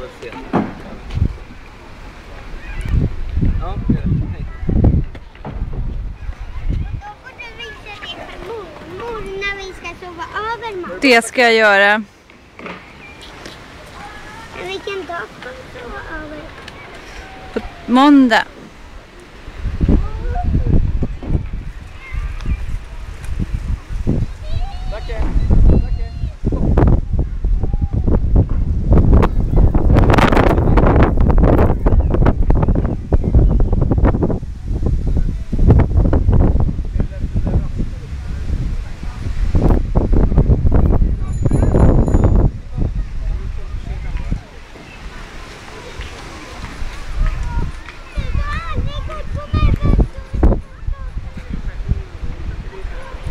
väl se. Ja, hej. Då får du visa det för mormor när vi ska sova över morgon. Det ska jag göra. Men vilken dag ska vi sova över? På måndag.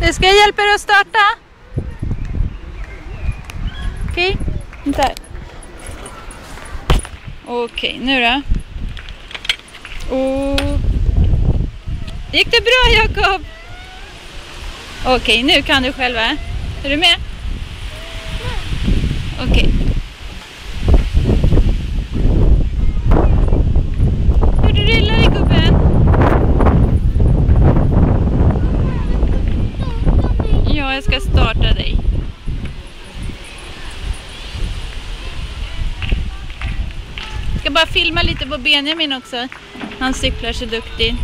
Nu ska jag hjälpa dig att starta. Okej, där. Okej, nu då. Gick det bra, Jakob? Okej, nu kan du själv, va? Är du med? Okej. Hur du rullar i gubben? Ja, jag ska starta dig. Jag ska bara filma lite på Benjamin också. Han cyklar så duktig.